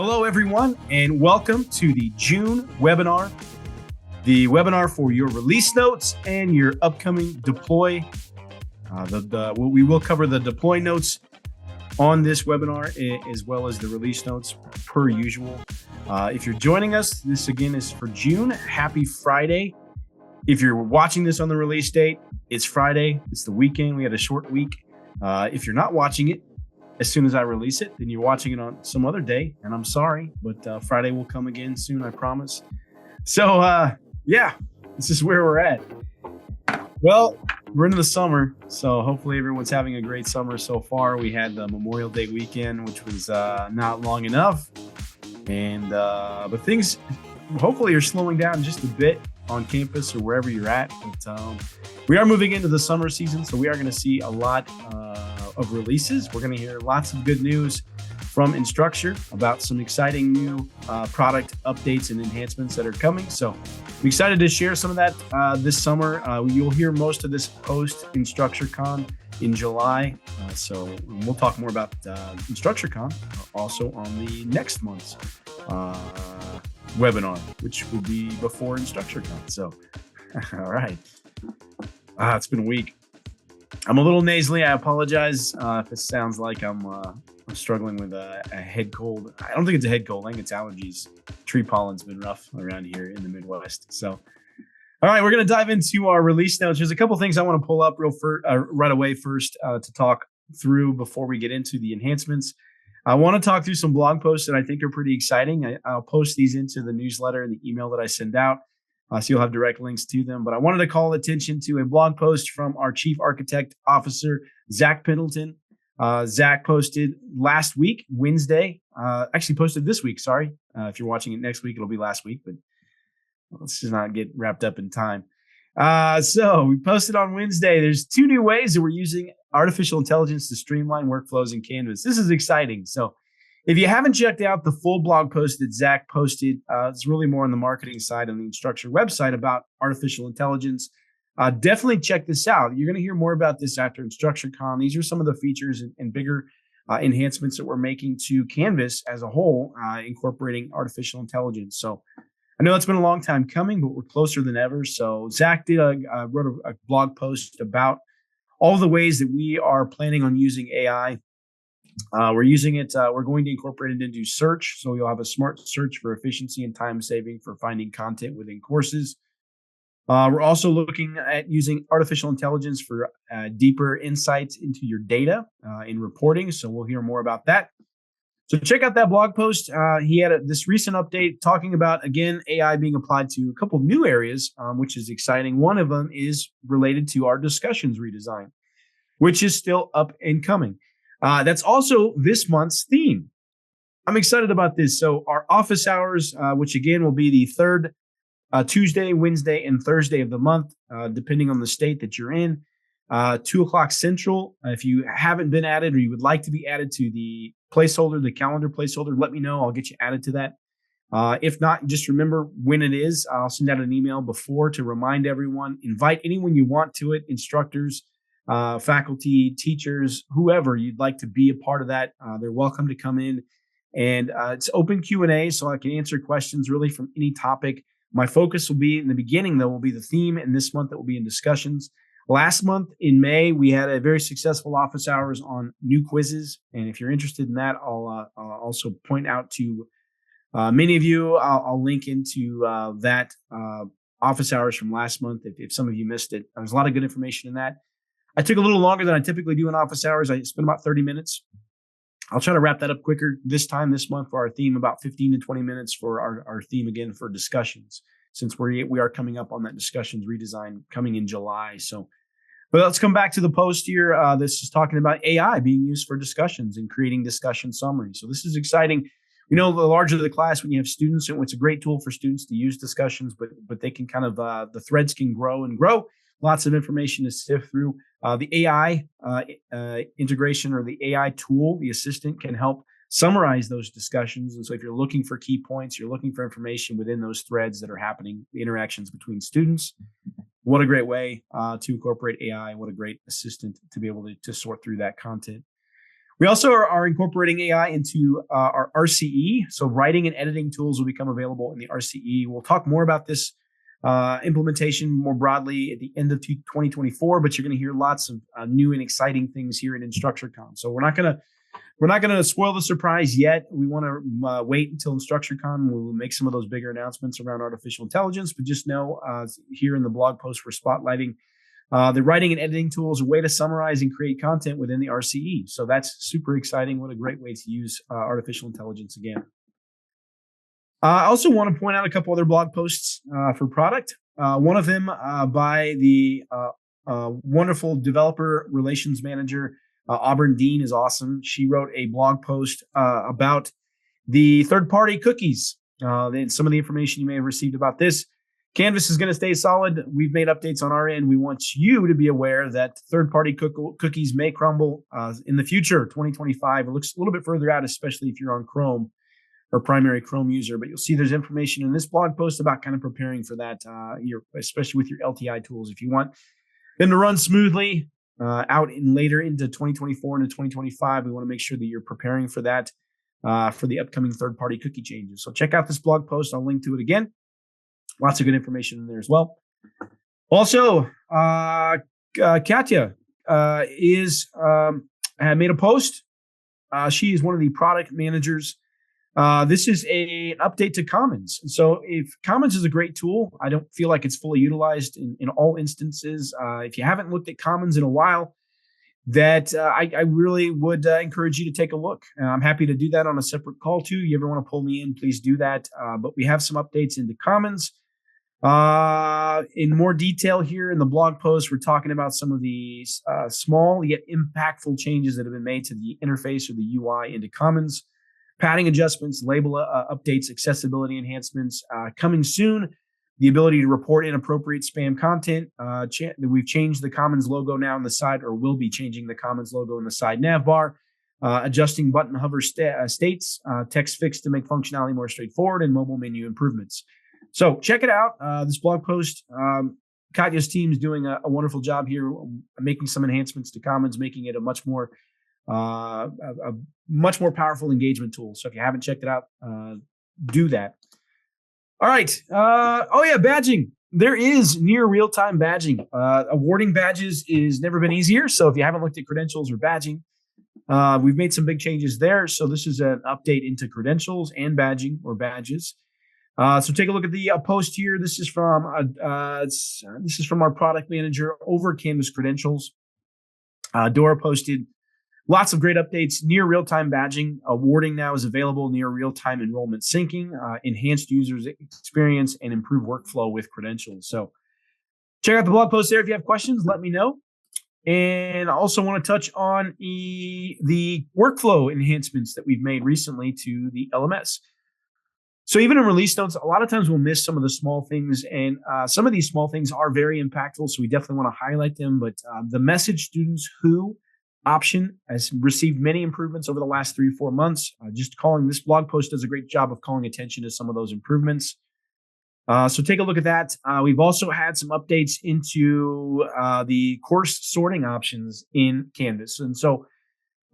Hello, everyone, and welcome to the June webinar, the webinar for your release notes and your upcoming deploy. We will cover the deploy notes on this webinar as well as the release notes per usual. If you're joining us, this again is for June. Happy Friday. If you're watching this on the release date, it's Friday. It's the weekend. We had a short week. If you're not watching it as soon as I release it, then you're watching it on some other day, and I'm sorry, but Friday will come again soon, I promise. So, this is where we're at. Well, we're into the summer, so hopefully everyone's having a great summer so far. We had the Memorial Day weekend, which was not long enough, and but things hopefully are slowing down just a bit on campus or wherever you're at. But we are moving into the summer season, so we are going to see a lot of releases. We're going to hear lots of good news from Instructure about some exciting new product updates and enhancements that are coming. So I'm excited to share some of that this summer. You'll hear most of this post InstructureCon in July. So we'll talk more about InstructureCon also on the next month's webinar, which will be before InstructureCon. So, all right. It's been a week. I'm a little nasally. I apologize if it sounds like I'm struggling with a head cold. I don't think it's a head cold. I think it's allergies. Tree pollen's been rough around here in the Midwest. So, all right, we're going to dive into our release notes. There's a couple things I want to pull up right away first to talk through before we get into the enhancements. I want to talk through some blog posts that I think are pretty exciting. I'll post these into the newsletter and the email that I send out. So you'll have direct links to them. But I wanted to call attention to a blog post from our Chief Architect Officer, Zach Pendleton. Zach posted last week, Wednesday. Actually posted this week, sorry. If you're watching it next week, it'll be last week. But let's just not get wrapped up in time. So we posted on Wednesday. There's 2 new ways that we're using artificial intelligence to streamline workflows in Canvas. This is exciting. So if you haven't checked out the full blog post that Zach posted, it's really more on the marketing side on the Instructure website about artificial intelligence. Definitely check this out. You're going to hear more about this after InstructureCon. These are some of the features and bigger enhancements that we're making to Canvas as a whole, incorporating artificial intelligence. So I know it's been a long time coming, but we're closer than ever. So Zach wrote a blog post about all the ways that we are planning on using AI. We're using it. We're going to incorporate it into search. So you'll have a smart search for efficiency and time saving for finding content within courses. We're also looking at using artificial intelligence for deeper insights into your data in reporting. So we'll hear more about that. So check out that blog post. He had this recent update talking about, again, AI being applied to a couple of new areas, which is exciting. One of them is related to our discussions redesign, which is still up and coming. That's also this month's theme. I'm excited about this. So our office hours, which again will be the third Tuesday, Wednesday, and Thursday of the month, depending on the state that you're in, 2:00 Central. If you haven't been added or you would like to be added to the placeholder, the calendar placeholder, let me know. I'll get you added to that. If not, just remember when it is. I'll send out an email before to remind everyone. Invite anyone you want to it, instructors, faculty, teachers, whoever you'd like to be a part of that. They're welcome to come in, and it's open Q&A, so I can answer questions really from any topic. My focus will be in the beginning, though, will be the theme, and this month it will be in discussions. Last month in May, we had a very successful office hours on new quizzes, and if you're interested in that, I'll also point out to many of you. I'll link into that office hours from last month if some of you missed it. There's a lot of good information in that. I took a little longer than I typically do in office hours. I spent about 30 minutes. I'll try to wrap that up quicker this month for our theme, about 15 to 20 minutes for our theme again for discussions, since we are coming up on that discussions redesign coming in July. So, but let's come back to the post here. This is talking about AI being used for discussions and creating discussion summaries. So this is exciting. You know, the larger the class, when you have students, it's a great tool for students to use discussions, but they can kind of, the threads can grow and grow. Lots of information to sift through. The AI integration or the AI tool, the assistant, can help summarize those discussions. And so if you're looking for key points, you're looking for information within those threads that are happening, the interactions between students. What a great way to incorporate AI. What a great assistant to be able to sort through that content. We also are incorporating AI into our RCE. So writing and editing tools will become available in the RCE. We'll talk more about this implementation more broadly at the end of 2024, but you're going to hear lots of new and exciting things here in InstructureCon. So we're not going to spoil the surprise yet. We want to wait until InstructureCon. We'll make some of those bigger announcements around artificial intelligence, but just know here in the blog post we're spotlighting the writing and editing tools, a way to summarize and create content within the RCE. So that's super exciting. What a great way to use artificial intelligence again. I also want to point out a couple other blog posts for product. One of them by the wonderful developer relations manager, Auburn Dean is awesome. She wrote a blog post about the third-party cookies. Some of the information you may have received about this. Canvas is going to stay solid. We've made updates on our end. We want you to be aware that third-party cookies may crumble in the future, 2025. It looks a little bit further out, especially if you're on Chrome or primary Chrome user. But you'll see there's information in this blog post about kind of preparing for that, especially with your LTI tools. If you want them to run smoothly out later into 2024 and 2025, we want to make sure that you're preparing for that for the upcoming third-party cookie changes. So check out this blog post. I'll link to it again. Lots of good information in there as well. Also, Katya had made a post. She is one of the product managers. This is an update to Commons. So if Commons is a great tool, I don't feel like it's fully utilized in all instances. If you haven't looked at Commons in a while, that I really would encourage you to take a look. I'm happy to do that on a separate call too. You ever want to pull me in, please do that. But we have some updates into Commons. In more detail here in the blog post, we're talking about some of these small yet impactful changes that have been made to the interface or the UI into Commons. Padding adjustments, label updates, accessibility enhancements coming soon. The ability to report inappropriate spam content. We've changed the Commons logo now on the side, or will be changing the Commons logo in the side nav bar. Adjusting button hover states, text fix to make functionality more straightforward, and mobile menu improvements. So check it out. This blog post, Katya's team is doing a wonderful job here, making some enhancements to Commons, making it a much more powerful engagement tool. So if you haven't checked it out, do that. All right. Badging. There is near real-time badging. Awarding badges is never been easier. So if you haven't looked at credentials or badging, we've made some big changes there. So this is an update into credentials and badging or badges. So take a look at the post here. This is from our product manager over Canvas Credentials. Dora posted lots of great updates. Near real-time badging. Awarding now is available. Near real-time enrollment syncing. Enhanced users experience and improved workflow with credentials. So check out the blog post there. If you have questions, let me know. And I also want to touch on the workflow enhancements that we've made recently to the LMS. So even in release notes, a lot of times we'll miss some of the small things, and some of these small things are very impactful, so we definitely want to highlight them. But the message students who option has received many improvements over the last 3 or 4 months. Just calling this blog post does a great job of calling attention to some of those improvements. So take a look at that. We've also had some updates into the course sorting options in Canvas. And so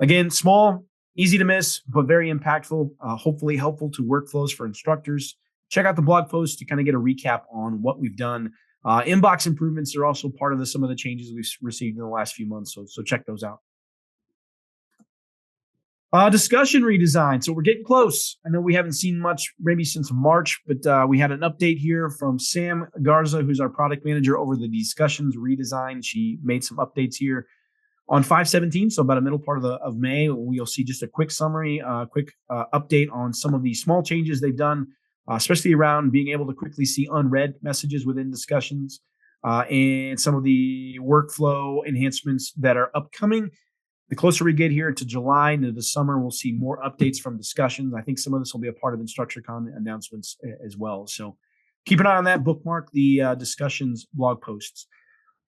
again, small, easy to miss, but very impactful, hopefully helpful to workflows for instructors. Check out the blog post to kind of get a recap on what we've done. Inbox improvements are also part of some of the changes we've received in the last few months, so check those out. Discussion redesign. So we're getting close. I know we haven't seen much maybe since March, but we had an update here from Sam Garza, who's our product manager over the discussions redesign. She made some updates here on 5/17, so about a middle part of May. You'll see just a quick summary, quick update on some of the small changes they've done, especially around being able to quickly see unread messages within discussions, and some of the workflow enhancements that are upcoming. The closer we get here to July into the summer, we'll see more updates from discussions. I think some of this will be a part of InstructureCon announcements as well. So keep an eye on that. Bookmark the discussions blog posts.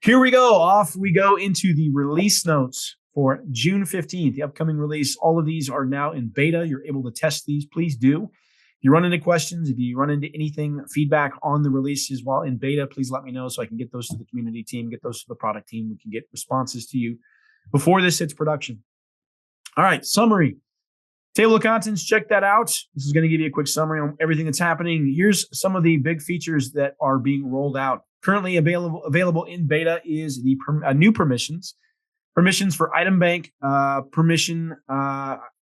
Here we go. Off we go into the release notes for June 15th, the upcoming release. All of these are now in beta. You're able to test these. Please do. If you run into questions, if you run into anything, feedback on the releases while in beta, please let me know so I can get those to the community team, get those to the product team. We can get responses to you before this hits production. All right, summary. Table of contents, check that out. This is going to give you a quick summary on everything that's happening. Here's some of the big features that are being rolled out. Currently available in beta is the new permissions. Permissions for item bank, permission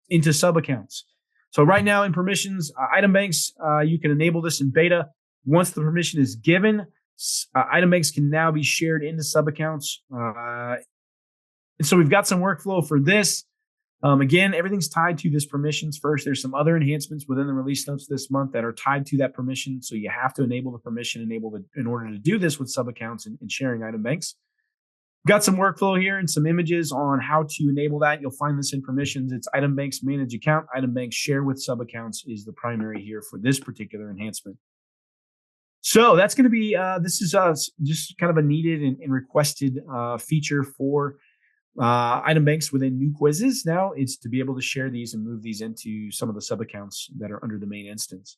into sub accounts. So right now in permissions, item banks, you can enable this in beta. Once the permission is given, item banks can now be shared into sub accounts. And so we've got some workflow for this. Again, everything's tied to this permissions first. There's some other enhancements within the release notes this month that are tied to that permission. So you have to enable the permission in order to do this with sub accounts and sharing item banks. Got some workflow here and some images on how to enable that. You'll find this in permissions. It's item banks manage account, item banks share with sub accounts is the primary here for this particular enhancement. So that's going to be, this is just kind of a needed and requested feature for item banks within new quizzes. Now it's to be able to share these and move these into some of the sub accounts that are under the main instance.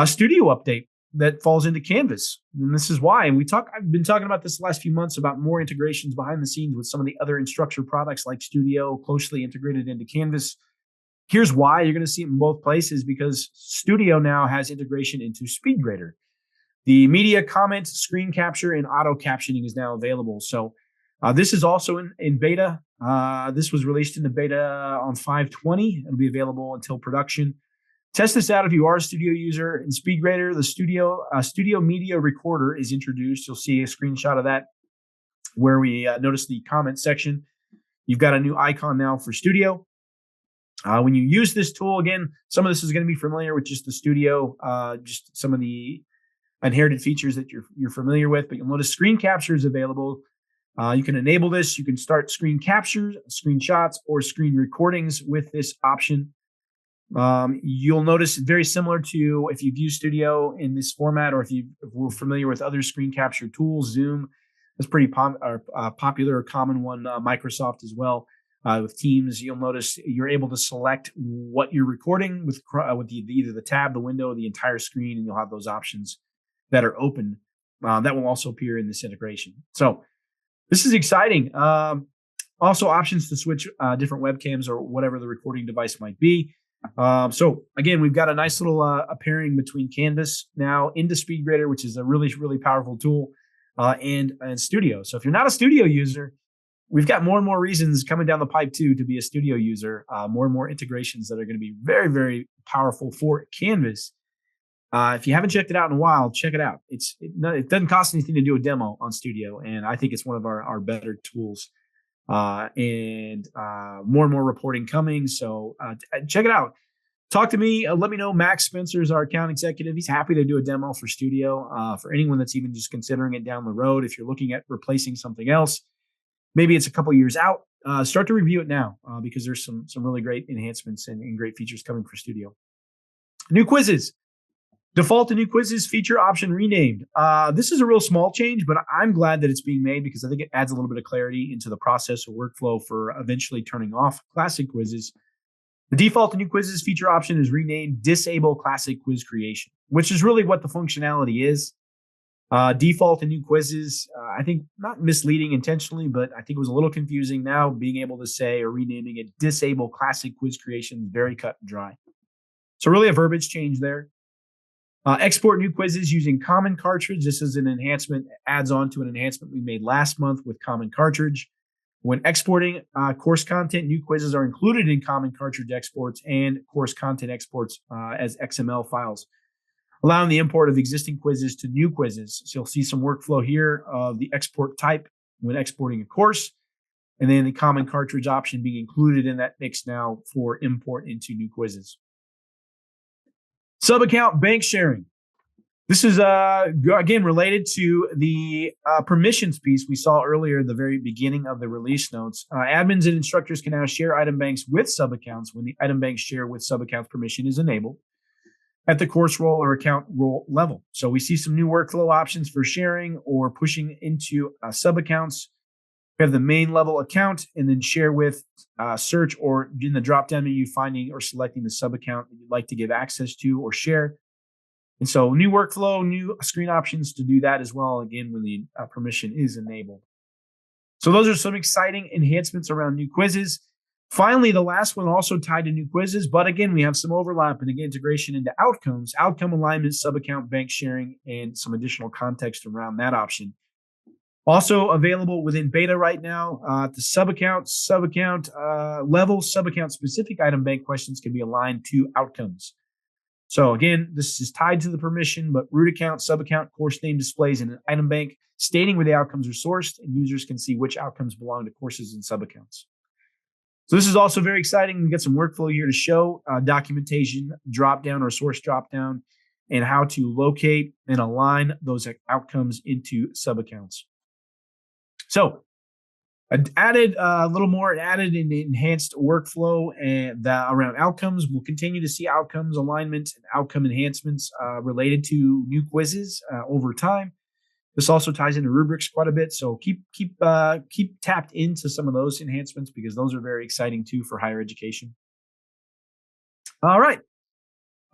Studio update that falls into Canvas, and this is why. And I've been talking about this the last few months about more integrations behind the scenes with some of the other Instructure products like Studio closely integrated into Canvas. Here's why you're going to see it in both places, because Studio now has integration into SpeedGrader. The media comment, screen capture, and auto captioning is now available. So this is also in beta. This was released in the beta on 5/20. It'll be available until production. Test this out if you are a Studio user. In SpeedGrader, the Studio Media Recorder is introduced. You'll see a screenshot of that where we notice the comment section. You've got a new icon now for Studio. When you use this tool, again, some of this is going to be familiar with just the Studio, just some of the inherited features that you're familiar with, but you'll notice screen capture is available. You can enable this. You can start screen captures, screenshots, or screen recordings with this option. You'll notice very similar to if you've used Studio in this format, or if we're familiar with other screen capture tools. Zoom is pretty popular, or common one. Microsoft as well. With Teams, you'll notice you're able to select what you're recording with either the tab, the window, the entire screen, and you'll have those options that are open. That will also appear in this integration. So this is exciting. Also, options to switch different webcams or whatever the recording device might be. So again, we've got a nice little pairing between Canvas now into SpeedGrader, which is a really, really powerful tool, and Studio. So if you're not a Studio user, we've got more and more reasons coming down the pipe too to be a Studio user. More and more integrations that are going to be very, very powerful for Canvas. If you haven't checked it out in a while, check it out. It doesn't cost anything to do a demo on Studio, and I think it's one of our better tools. And more reporting coming. So check it out. Talk to me. Let me know. Max Spencer is our account executive. He's happy to do a demo for Studio for anyone that's even just considering it down the road. If you're looking at replacing something else, maybe it's a couple years out. Start to review it now because there's some really great enhancements and great features coming for Studio. New quizzes. Default to new quizzes feature option renamed. This is a real small change, but I'm glad that it's being made because I think it adds a little bit of clarity into the process or workflow for eventually turning off classic quizzes. The default to new quizzes feature option is renamed Disable Classic Quiz Creation, which is really what the functionality is. Default to new quizzes, I think not misleading intentionally, but I think it was a little confusing. Now being able to say or renaming it Disable Classic Quiz Creation is very cut and dry. So really a verbiage change there. Export new quizzes using Common Cartridge. This is an enhancement, adds on to an enhancement we made last month with Common Cartridge. When exporting course content, new quizzes are included in Common Cartridge exports and course content exports as XML files, allowing the import of existing quizzes to new quizzes. So you'll see some workflow here of the export type when exporting a course, and then the Common Cartridge option being included in that mix now for import into new quizzes. Sub-account bank sharing. This is, again, related to the permissions piece we saw earlier at the very beginning of the release notes. Admins and instructors can now share item banks with sub-accounts when the item bank share with sub-accounts permission is enabled at the course role or account role level. So we see some new workflow options for sharing or pushing into sub-accounts. We have the main level account and then share with search, or in the drop-down menu, finding or selecting the sub-account that you'd like to give access to or share. And so new workflow, new screen options to do that as well, again, when the permission is enabled. So those are some exciting enhancements around new quizzes. Finally, the last one also tied to new quizzes, but again, we have some overlap and again, integration into outcomes, outcome alignment, sub-account bank sharing, and some additional context around that option. Also available within beta right now, the sub-account level, sub-account specific item bank questions can be aligned to outcomes. So again, this is tied to the permission, but root account, sub-account, course name displays in an item bank stating where the outcomes are sourced, and users can see which outcomes belong to courses and sub-accounts. So this is also very exciting. We got some workflow here to show documentation, dropdown or source dropdown, and how to locate and align those outcomes into sub-accounts. So I added a little more, added an enhanced workflow and around outcomes. We'll continue to see outcomes alignment and outcome enhancements related to new quizzes over time. This also ties into rubrics quite a bit, so keep tapped into some of those enhancements because those are very exciting too for higher education. All right,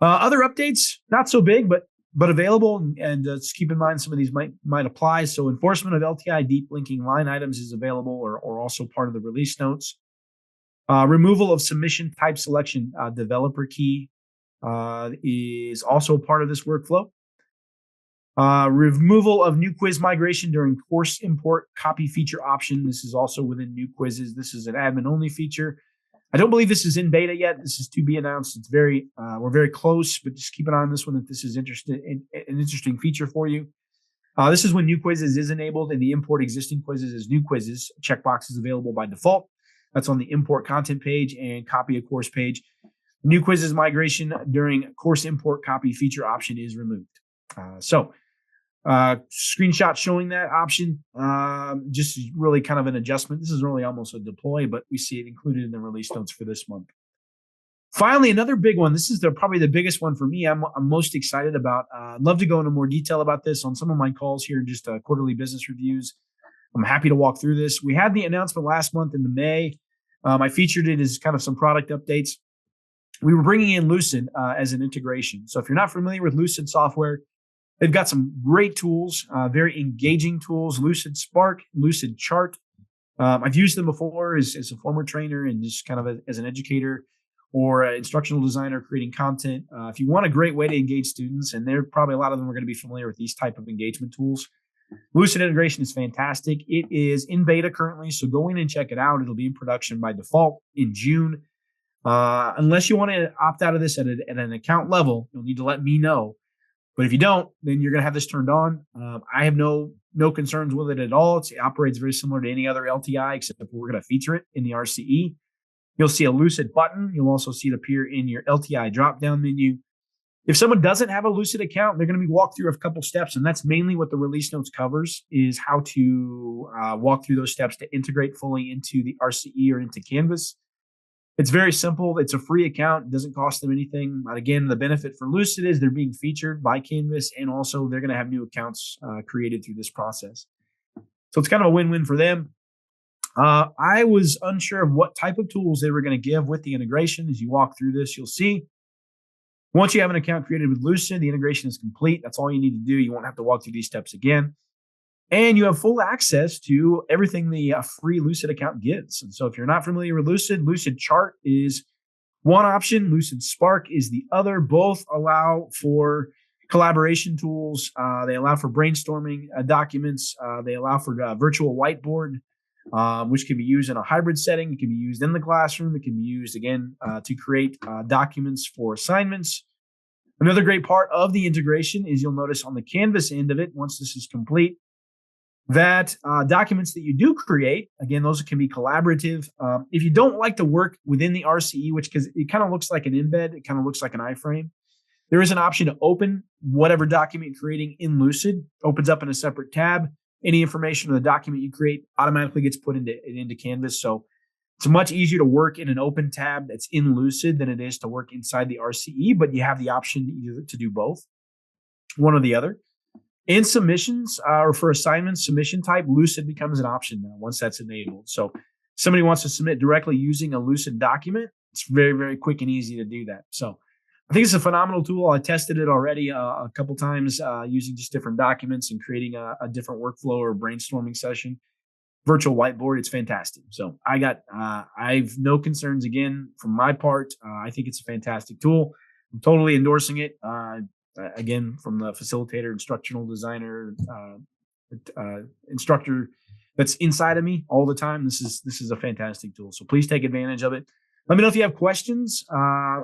other updates, not so big, but available, and just keep in mind some of these might apply. So enforcement of LTI deep linking line items is available or also part of the release notes. Removal of submission type selection developer key is also part of this workflow. Removal of new quiz migration during course import copy feature option. This is also within new quizzes. This is an admin only feature. I don't believe this is in beta yet. This is to be announced. It's we're very close, but just keep an eye on this one if this is an interesting feature for you. This is when new quizzes is enabled and the import existing quizzes as new quizzes. Checkbox is available by default. That's on the import content page and copy a course page. New quizzes migration during course import copy feature option is removed. Screenshot showing that option, just really kind of an adjustment. This is really almost a deploy, but we see it included in the release notes for this month. Finally, another big one. This is probably the biggest one for me. I'm most excited about. I'd love to go into more detail about this on some of my calls here, just quarterly business reviews. I'm happy to walk through this. We had the announcement last month in the May. I featured it as kind of some product updates. We were bringing in Lucid as an integration. So if you're not familiar with Lucid software, they've got some great tools, very engaging tools, Lucid Spark, Lucid Chart. I've used them before as a former trainer and just kind of as an educator or an instructional designer creating content. If you want a great way to engage students, and there probably a lot of them are going to be familiar with these type of engagement tools, Lucid integration is fantastic. It is in beta currently, so go in and check it out. It'll be in production by default in June. Unless you want to opt out of this at an account level, you'll need to let me know. But if you don't, then you're going to have this turned on. I have no concerns with it at all. It operates very similar to any other LTI, except we're going to feature it in the RCE. You'll see a Lucid button. You'll also see it appear in your LTI drop-down menu. If someone doesn't have a Lucid account, they're going to be walked through a couple steps, and that's mainly what the release notes covers, is how to walk through those steps to integrate fully into the RCE or into Canvas. It's very simple. It's a free account. It doesn't cost them anything. But again, the benefit for Lucid is they're being featured by Canvas, and also they're going to have new accounts created through this process. So it's kind of a win-win for them. I was unsure of what type of tools they were going to give with the integration. As you walk through this, you'll see. Once you have an account created with Lucid, the integration is complete. That's all you need to do. You won't have to walk through these steps again. And you have full access to everything the free Lucid account gives. And so if you're not familiar with Lucid, Lucid Chart is one option. Lucid Spark is the other. Both allow for collaboration tools. They allow for brainstorming documents. They allow for virtual whiteboard, which can be used in a hybrid setting. It can be used in the classroom. It can be used, again, to create documents for assignments. Another great part of the integration is you'll notice on the Canvas end of it, once this is complete, that documents that you do create, again, those can be collaborative. If you don't like to work within the RCE, because it kind of looks like an embed, it kind of looks like an iframe, there is an option to open whatever document you're creating in Lucid, opens up in a separate tab. Any information on the document you create automatically gets put into Canvas. So it's much easier to work in an open tab that's in Lucid than it is to work inside the RCE, but you have the option either to do both, one or the other. In submissions or for assignments, submission type, Lucid becomes an option now once that's enabled. So somebody wants to submit directly using a Lucid document, it's very, very quick and easy to do that. So I think it's a phenomenal tool. I tested it already a couple times using just different documents and creating a different workflow or brainstorming session. virtual whiteboard. It's fantastic. So I've no concerns again from my part. I think it's a fantastic tool. I'm totally endorsing it. Again, from the facilitator, instructional designer, instructor that's inside of me all the time. This is a fantastic tool. So please take advantage of it. Let me know if you have questions.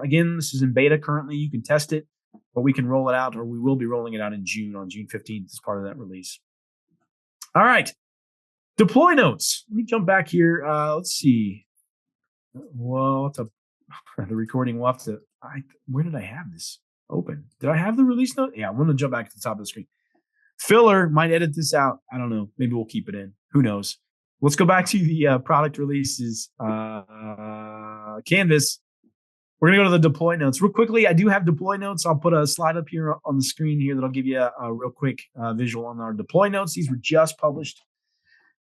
Again, this is in beta currently. You can test it, but we can roll it out, or we will be rolling it out in June, on June 15th as part of that release. All right. Deploy notes. Let me jump back here. Let's see. Well, the recording will have to, where did I have this open? Did I have the release note? Yeah, I'm going to jump back to the top of the screen. Filler might edit this out. I don't know. Maybe we'll keep it in. Who knows? Let's go back to the product releases. Canvas. We're going to go to the deploy notes. Real quickly, I do have deploy notes. I'll put a slide up here on the screen here that'll give you a real quick visual on our deploy notes. These were just published.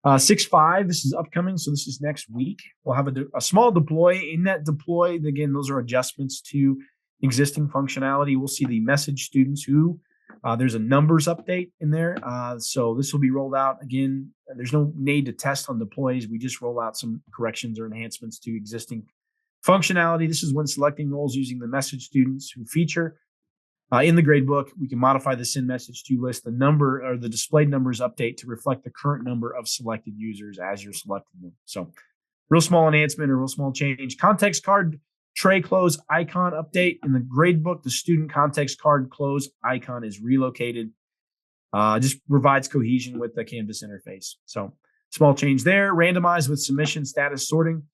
6.5, this is upcoming, so this is next week. We'll have a small deploy. In that deploy, again, those are adjustments to existing functionality. We'll see the message students who there's a numbers update in there. So this will be rolled out. Again, there's no need to test on deploys. We just roll out some corrections or enhancements to existing functionality. This is when selecting roles using the message students who feature in the gradebook. We can modify the send message to list the number or the displayed numbers update to reflect the current number of selected users as you're selecting them. So real small enhancement or real small change. Context card tray close icon update in the gradebook. The student context card close icon is relocated. Just provides cohesion with the Canvas interface. So small change there. Randomize with submission status sorting.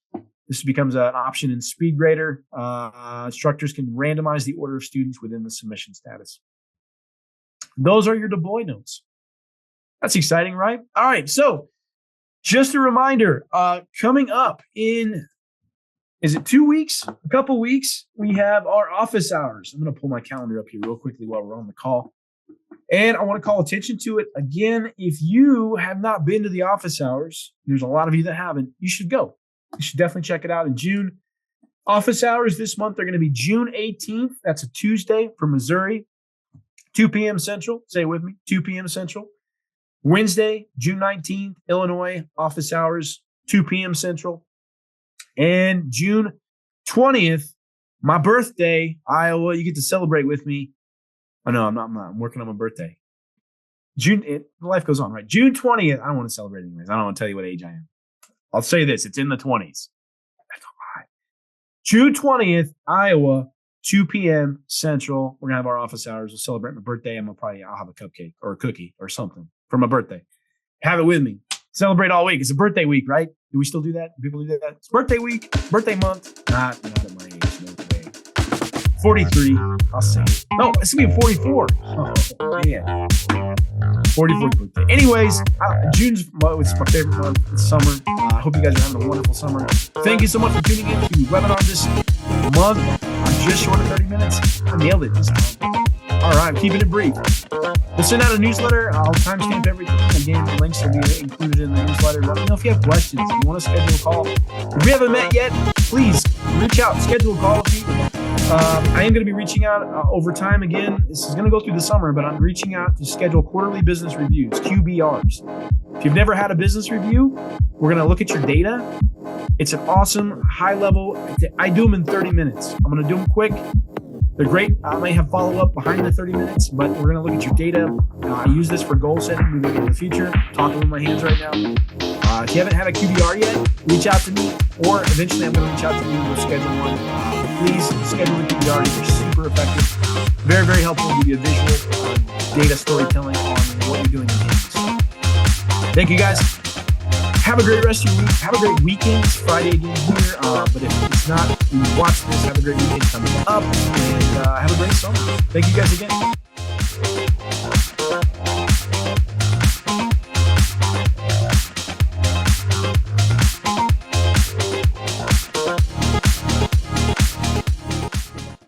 This becomes an option in SpeedGrader. Instructors can randomize the order of students within the submission status. Those are your deploy notes. That's exciting, right? All right. So just a reminder, coming up in, is it 2 weeks? A couple weeks, we have our office hours. I'm going to pull my calendar up here real quickly while we're on the call. And I want to call attention to it. Again, if you have not been to the office hours, there's a lot of you that haven't, you should go. You should definitely check it out in June. Office hours this month are going to be June 18th. That's a Tuesday for Missouri, 2 p.m. Central. Say it with me, 2 p.m. Central. Wednesday, June 19th, Illinois, office hours, 2 p.m. Central. And June 20th, my birthday, Iowa, you get to celebrate with me. Oh, no, I'm not. I'm working on my birthday. Life goes on, right? June 20th. I don't want to celebrate anyways. I don't want to tell you what age I am. I'll say this. It's in the 20s. That's a lie. June 20th, Iowa, 2 p.m. Central. We're going to have our office hours. We'll celebrate my birthday. I'll have a cupcake or a cookie or something for my birthday. Have it with me. Celebrate all week. It's a birthday week, right? Do we still do that? Do people do that? It's birthday week, birthday month. Not at my age. No way. 43. I'll say it. No, it's going to be 44. Oh, man. 44th birthday. Anyways, June's my favorite month. It's summer. I hope you guys are having a wonderful summer. Thank you so much for tuning in to the webinar this month. I'm just short of 30 minutes. I nailed it this time. All right, I'm keeping it brief. We'll send out a newsletter. I'll timestamp everything. Again, the links will be included in the newsletter. Let me know if you have questions. If you want to schedule a call. If we haven't met yet, please reach out. Schedule a call with me. I am going to be reaching out over time again. This is going to go through the summer, but I'm reaching out to schedule quarterly business reviews, QBRs. If you've never had a business review, we're going to look at your data. It's an awesome high level. I do them in 30 minutes. I'm going to do them quick. They're great. I may have follow-up behind the 30 minutes, but we're going to look at your data. I use this for goal setting moving into the future. I'm talking with my hands right now. If you haven't had a QBR yet, reach out to me, or eventually I'm going to reach out to you and we'll schedule one. Please schedule a QBR. They're super effective. Very, very helpful. Give you a visual data storytelling on what you're doing in Canvas. Thank you, guys. Have a great rest of your week. Have a great weekend. It's Friday again here. But if it's not, you watch this. Have a great weekend coming up. And have a great summer. Thank you guys again.